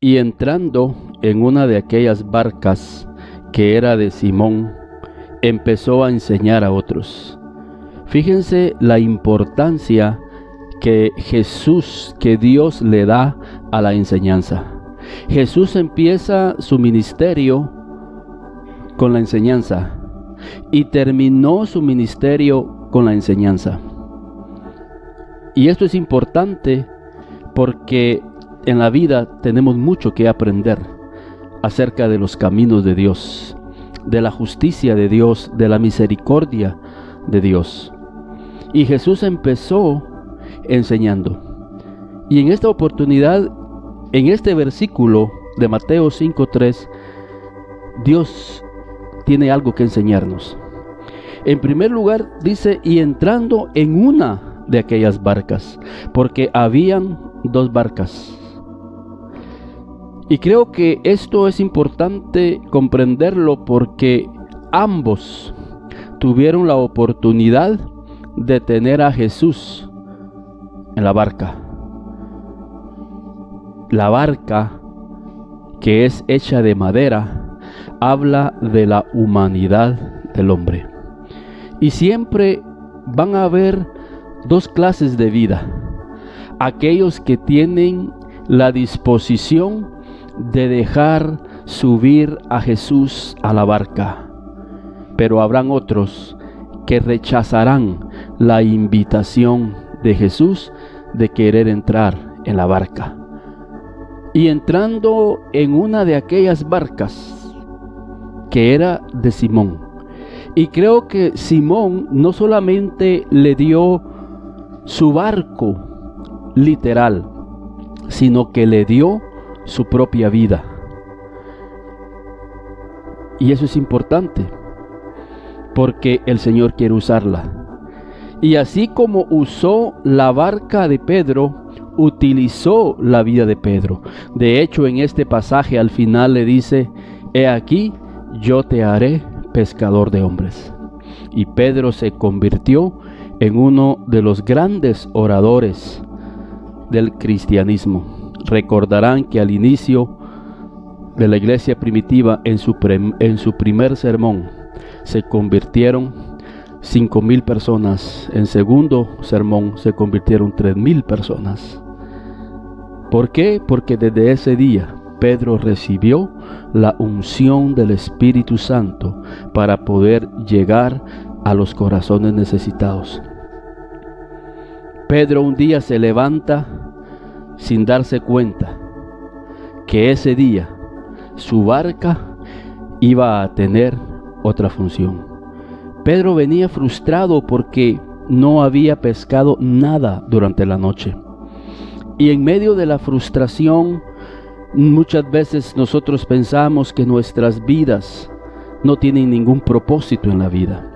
Y entrando en una de aquellas barcas que era de Simón, empezó a enseñar a otros. Fíjense la importancia que Dios le da a la enseñanza. Jesús empieza su ministerio con la enseñanza y terminó su ministerio con la enseñanza. Y esto es importante porque en la vida tenemos mucho que aprender acerca de los caminos de Dios, de la justicia de Dios, de la misericordia de Dios. Y Jesús empezó enseñando. Y en esta oportunidad, en este versículo de Mateo 5:3, Dios tiene algo que enseñarnos. En primer lugar dice, y entrando en una de aquellas barcas, porque habían dos barcas. Y creo que esto es importante comprenderlo porque ambos tuvieron la oportunidad de tener a Jesús en la barca. La barca, que es hecha de madera, habla de la humanidad del hombre. Y siempre van a haber dos clases de vida: aquellos que tienen la disposición de dejar subir a Jesús a la barca, pero habrán otros que rechazarán la invitación de Jesús de querer entrar en la barca. Y entrando en una de aquellas barcas que era de Simón, y creo que Simón no solamente le dio su barco literal, sino que le dio su propia vida. Y eso es importante porque el Señor quiere usarla. Y así como usó la barca de Pedro, utilizó la vida de Pedro. De hecho, en este pasaje al final le dice: he aquí, yo te haré pescador de hombres. Y Pedro se convirtió en uno de los grandes oradores del cristianismo. Recordarán que al inicio de la iglesia primitiva, en su primer sermón, se convirtieron 5,000 personas. En segundo sermón se convirtieron 3,000 personas. ¿Por qué? Porque desde ese día Pedro recibió la unción del Espíritu Santo para poder llegar a los corazones necesitados. Pedro un día se levanta sin darse cuenta que ese día su barca iba a tener otra función. Pedro venía frustrado porque no había pescado nada durante la noche. Y en medio de la frustración, muchas veces nosotros pensamos que nuestras vidas no tienen ningún propósito en la vida.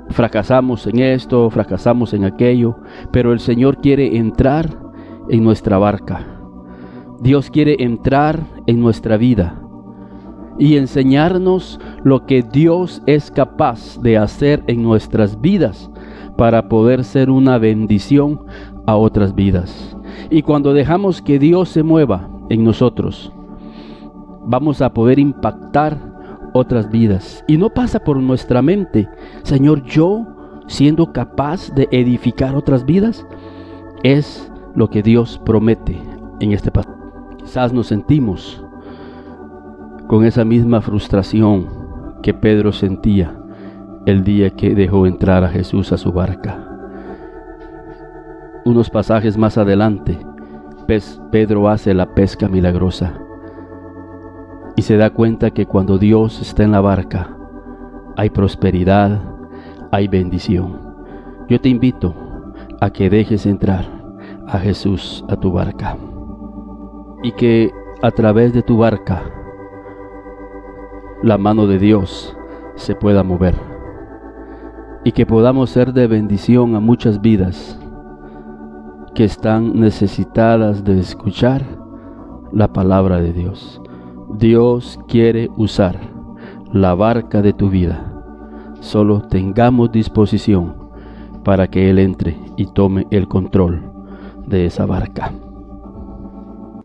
Fracasamos en esto, fracasamos en aquello, pero el Señor quiere entrar en nuestra barca. Dios quiere entrar en nuestra vida y enseñarnos lo que Dios es capaz de hacer en nuestras vidas para poder ser una bendición a otras vidas. Y cuando dejamos que Dios se mueva en nosotros, vamos a poder impactar otras vidas. Y no pasa por nuestra mente: Señor, yo siendo capaz de edificar otras vidas. Es lo que Dios promete en este pasaje. Quizás nos sentimos con esa misma frustración que Pedro sentía el día que dejó entrar a Jesús a su barca. Unos pasajes más adelante, Pedro hace la pesca milagrosa y se da cuenta que cuando Dios está en la barca, hay prosperidad, hay bendición. Yo te invito a que dejes entrar a Jesús a tu barca y que a través de tu barca la mano de Dios se pueda mover y que podamos ser de bendición a muchas vidas que están necesitadas de escuchar la palabra de Dios. Dios quiere usar la barca de tu vida. Solo tengamos disposición para que Él entre y tome el control de esa barca.